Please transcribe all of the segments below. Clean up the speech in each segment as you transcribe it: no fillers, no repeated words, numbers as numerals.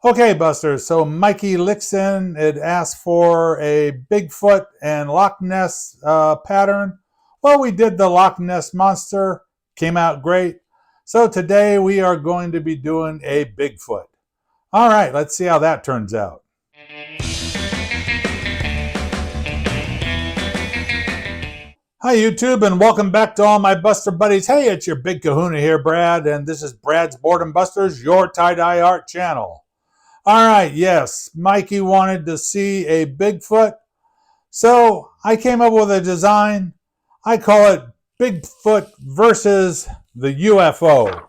Okay, Busters, so Mikey Lixon had asked for a Bigfoot and Loch Ness pattern. Well, we did the Loch Ness Monster, came out great. So today we are going to be doing a Bigfoot. All right, let's see how that turns out. Hi, YouTube, and welcome back to all my Buster buddies. Hey, it's your big kahuna here, Brad, and this is Brad's Boredom Busters, your tie-dye art channel. All right, yes, Mikey wanted to see a Bigfoot, so I came up with a design. I call it Bigfoot versus the UFO.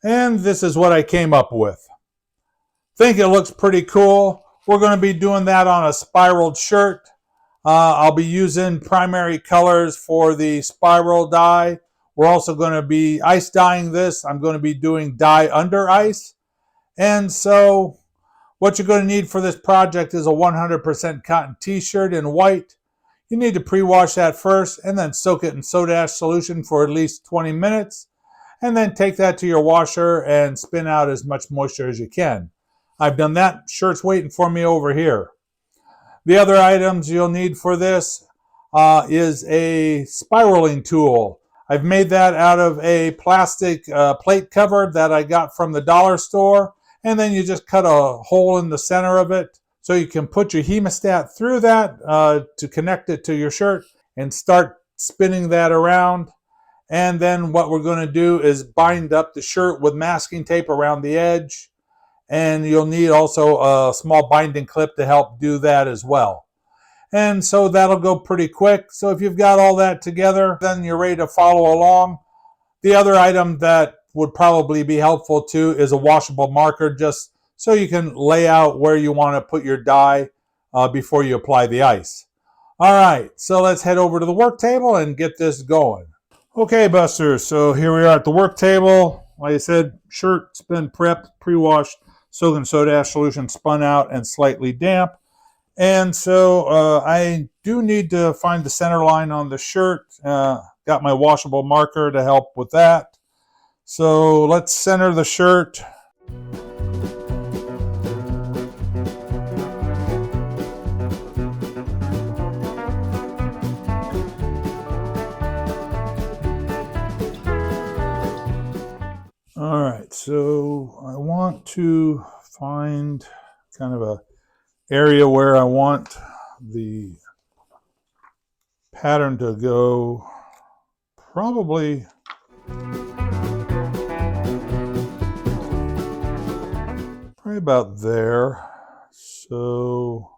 And this is what I came up with. Think it looks pretty cool. We're going to be doing that on a spiraled shirt. I'll be using primary colors for the spiral dye. We're also going to be ice dyeing this. I'm going to be doing dye under ice. And so what you're going to need for this project is a 100% cotton t-shirt in white. You need to pre-wash that first and then soak it in soda ash solution for at least 20 minutes. And then take that to your washer and spin out as much moisture as you can. I've done that. Shirt's waiting for me over here. The other items you'll need for this is a spiraling tool. I've made that out of a plastic plate cover that I got from the dollar store. And then you just cut a hole in the center of it so you can put your hemostat through that to connect it to your shirt and start spinning that around. And then what we're going to do is bind up the shirt with masking tape around the edge. And you'll need also a small binding clip to help do that as well. And so that'll go pretty quick. So if you've got all that together, then you're ready to follow along. The other item that would probably be helpful too is a washable marker, just so you can lay out where you want to put your dye before you apply the ice. All right, so let's head over to the work table and get this going. Okay, Busters, so here we are at the work table. Like I said, shirt's been prepped, pre-washed, soaked in soda ash solution, spun out, and slightly damp. And so I do need to find the center line on the shirt. Got my washable marker to help with that. So let's center the shirt. All right, so I want to find kind of a area where I want the pattern to go, probably about there. So,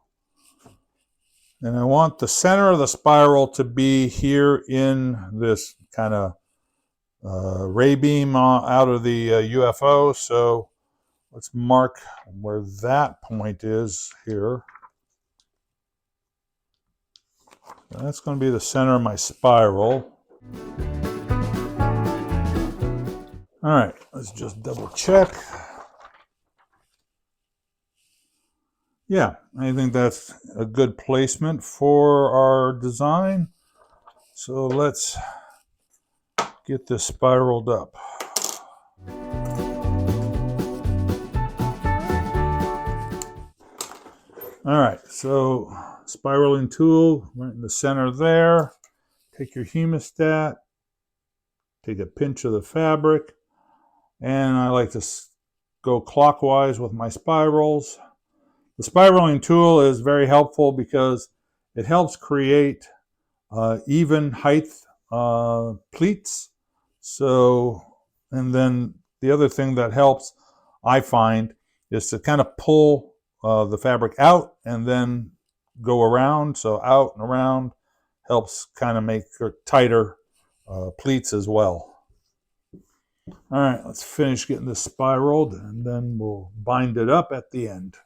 and I want the center of the spiral to be here in this kind of ray beam out of the UFO. So let's mark where that point is here. That's going to be the center of my spiral. All right, let's just double check. Yeah, I think that's a good placement for our design. So let's get this spiraled up. All right, so spiraling tool right in the center there. Take your hemostat, take a pinch of the fabric, and I like to go clockwise with my spirals. The spiraling tool is very helpful because it helps create even height pleats. So, and then the other thing that helps, I find, is to kind of pull the fabric out and then go around. So out and around helps kind of make tighter pleats as well. All right, let's finish getting this spiraled and then we'll bind it up at the end.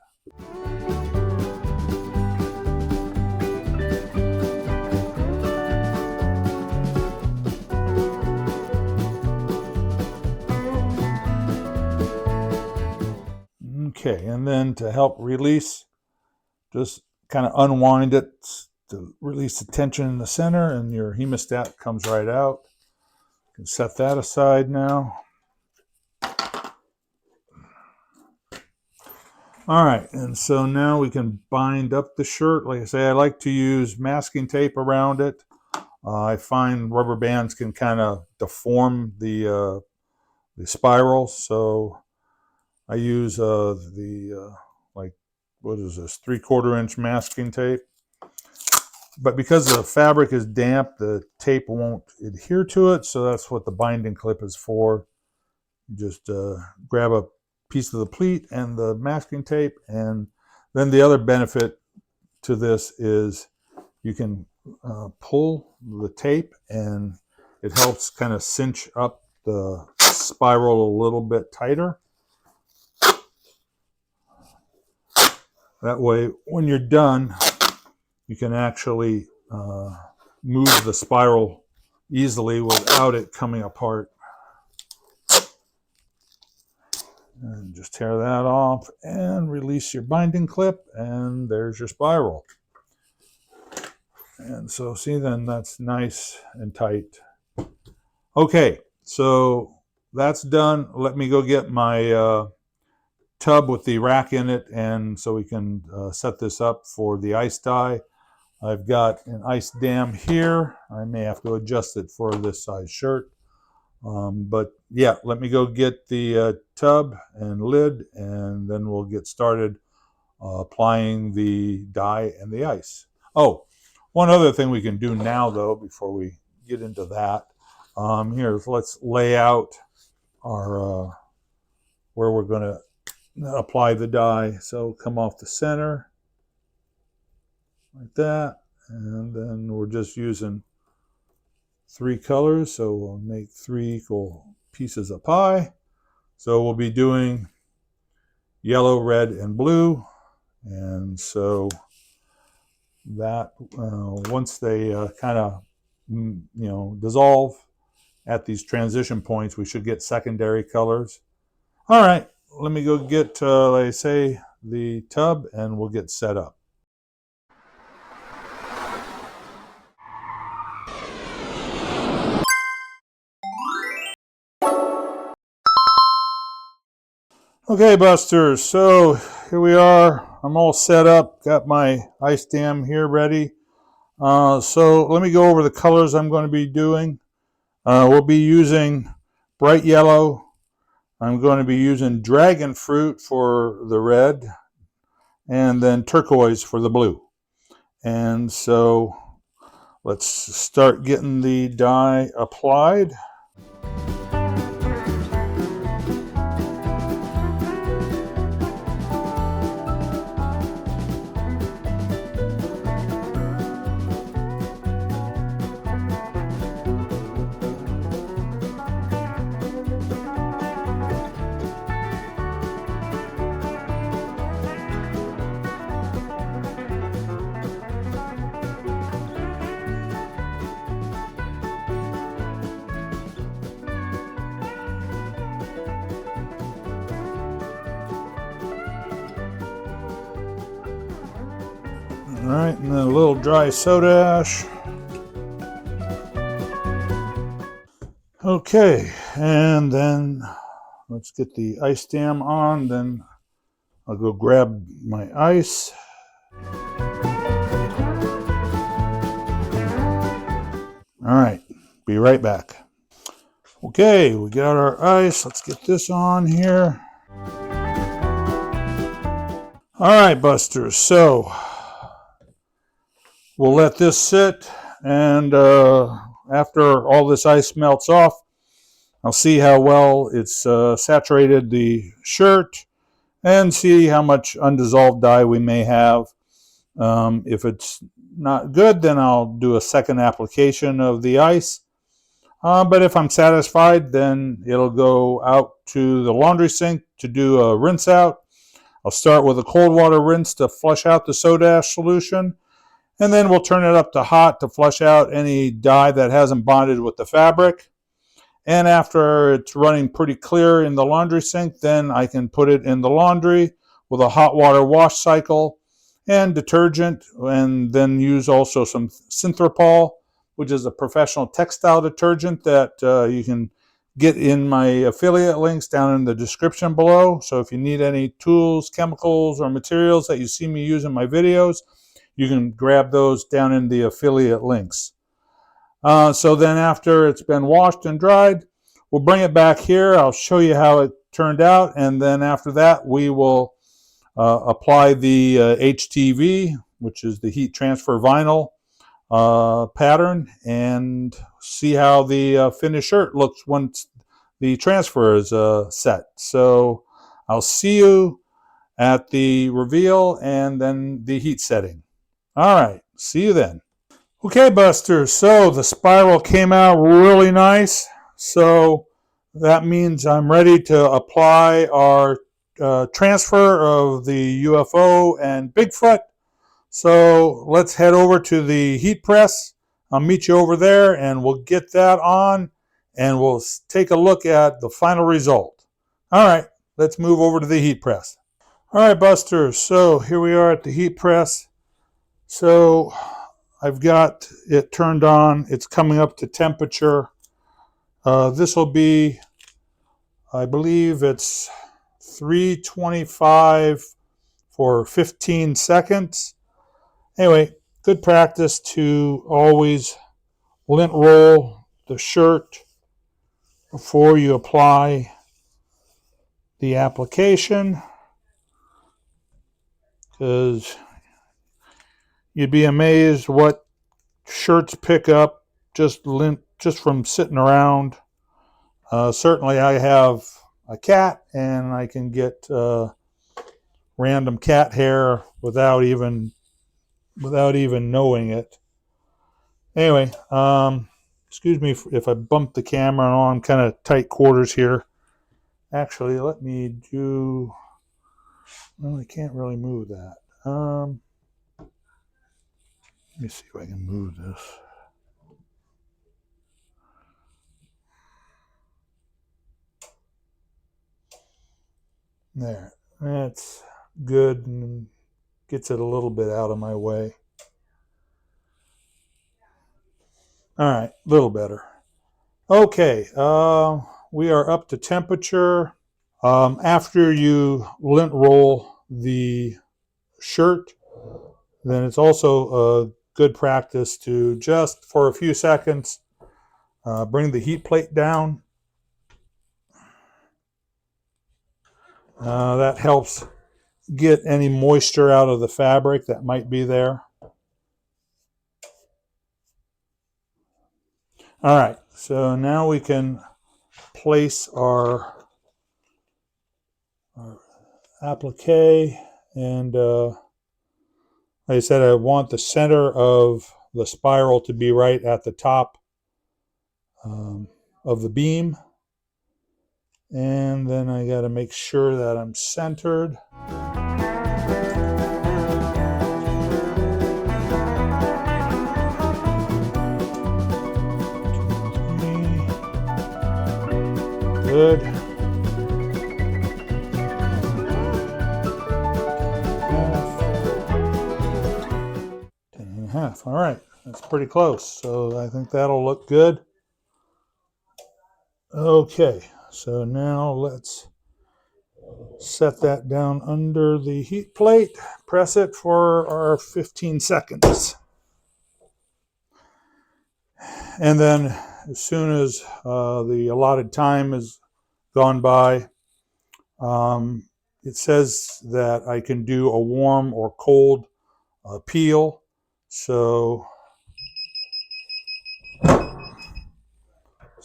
Okay, and then to help release, just kind of unwind it to release the tension in the center, and your hemostat comes right out. You can set that aside now. All right, and so now we can bind up the shirt. Like I say, I like to use masking tape around it. I find rubber bands can kind of deform the spiral, so I use like, what is this, 3/4 inch masking tape. But because the fabric is damp, the tape won't adhere to it, so that's what the binding clip is for. You just grab a piece of the pleat and the masking tape, and then the other benefit to this is you can pull the tape, and it helps kind of cinch up the spiral a little bit tighter. That way, when you're done, you can actually move the spiral easily without it coming apart. And just tear that off and release your binding clip, and there's your spiral. And so see, then that's nice and tight. Okay, so that's done. Let me go get my tub with the rack in it, and so we can set this up for the ice dye. I've got an ice dam here. I may have to adjust it for this size shirt. But yeah, let me go get the tub and lid, and then we'll get started applying the dye and the ice. Oh, one other thing we can do now, though, before we get into that, here, let's lay out our where we're going to apply the dye. So come off the center like that, and then we're just using 3 colors, so we'll make 3 equal pieces of pie. So we'll be doing yellow, red, and blue, and so that once they kind of dissolve at these transition points, we should get secondary colors. All right, let me go get, like I say, the tub, and we'll get set up. Okay, Busters, so here we are. I'm all set up, got my ice dam here ready. So let me go over the colors I'm going to be doing. We'll be using bright yellow. I'm going to be using dragon fruit for the red, and then turquoise for the blue. And so let's start getting the dye applied. All right, and then a little dry soda ash. Okay, and then let's get the ice dam on, then I'll go grab my ice. All right, be right back. Okay, we got our ice. Let's get this on here. All right, Busters, so we'll let this sit, and after all this ice melts off, I'll see how well it's saturated the shirt and see how much undissolved dye we may have. If it's not good, then I'll do a second application of the ice. But if I'm satisfied, then it'll go out to the laundry sink to do a rinse out. I'll start with a cold water rinse to flush out the soda ash solution, and then we'll turn it up to hot to flush out any dye that hasn't bonded with the fabric. And after it's running pretty clear in the laundry sink, then I can put it in the laundry with a hot water wash cycle and detergent, and then use also some Synthropol, which is a professional textile detergent that you can get in my affiliate links down in the description below. So if you need any tools, chemicals, or materials that you see me use in my videos, you can grab those down in the affiliate links. So then after it's been washed and dried, we'll bring it back here. I'll show you how it turned out, and then after that we will apply the HTV, which is the heat transfer vinyl pattern, and see how the finished shirt looks once the transfer is set. So I'll see you at the reveal and then the heat setting. All right, see you then. Okay, Busters, so the spiral came out really nice. So that means I'm ready to apply our transfer of the UFO and Bigfoot. So let's head over to the heat press. I'll meet you over there and we'll get that on and we'll take a look at the final result. All right, let's move over to the heat press. All right, Busters, so here we are at the heat press. So I've got it turned on. It's coming up to temperature. This will be, I believe it's 325 for 15 seconds. Anyway, good practice to always lint roll the shirt before you apply the application, because you'd be amazed what shirts pick up just from sitting around. Certainly I have a cat and I can get random cat hair without even knowing it. Anyway, excuse me if I bump the camera. I know I'm kind of tight quarters here. Actually, let me do... Well, I can't really move that. Let me see if I can move this. There. That's good and gets it a little bit out of my way. All right, a little better. Okay, we are up to temperature. After you lint roll the shirt, then it's also a good practice to just for a few seconds bring the heat plate down. That helps get any moisture out of the fabric that might be there. All right, so now we can place our applique, and like I said, I want the center of the spiral to be right at the top of the beam, and then I got to make sure that I'm centered. Good. 10.5. All right, that's pretty close. So I think that'll look good. Okay, so now let's set that down under the heat plate. Press it for our 15 seconds. And then as soon as the allotted time is gone by, it says that I can do a warm or cold peel. So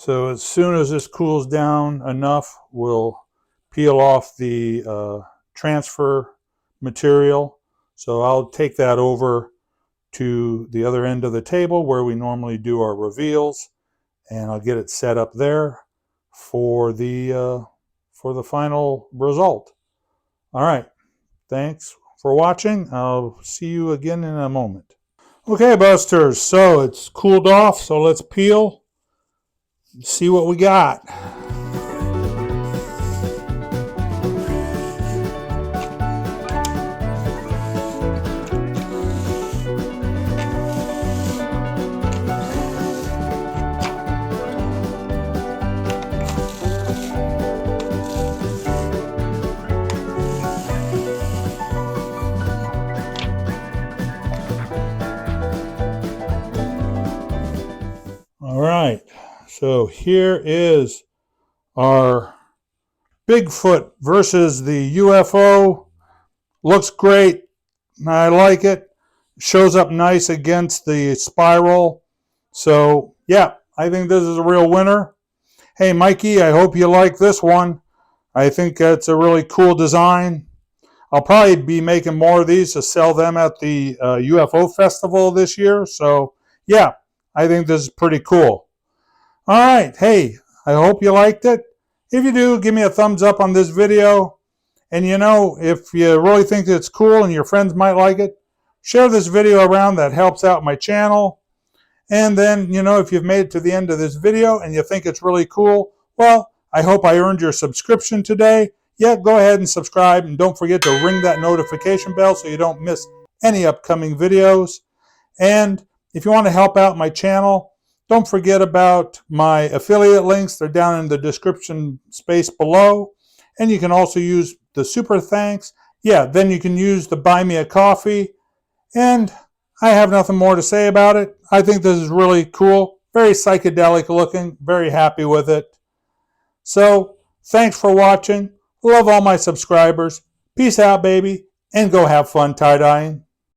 as soon as this cools down enough, we'll peel off the transfer material. So I'll take that over to the other end of the table where we normally do our reveals, and I'll get it set up there for the final result. All right, thanks for watching. I'll see you again in a moment. Okay, Busters, so it's cooled off, so let's peel, see what we got. So here is our Bigfoot versus the UFO. Looks great. I like it. Shows up nice against the spiral. So yeah, I think this is a real winner. Hey Mikey, I hope you like this one. I think that's a really cool design. I'll probably be making more of these to sell them at the UFO festival this year. So yeah, I think this is pretty cool. All right, hey, I hope you liked it. If you do, give me a thumbs up on this video. And you know, if you really think it's cool and your friends might like it, share this video around. That helps out my channel. And then, you know, if you've made it to the end of this video and you think it's really cool, well, I hope I earned your subscription today. Yeah, go ahead and subscribe, and don't forget to ring that notification bell so you don't miss any upcoming videos. And if you want to help out my channel, don't forget about my affiliate links. They're down in the description space below. And you can also use the super thanks. Yeah, then you can use the buy me a coffee. And I have nothing more to say about it. I think this is really cool. Very psychedelic looking. Very happy with it. So, thanks for watching. Love all my subscribers. Peace out, baby. And go have fun tie-dyeing.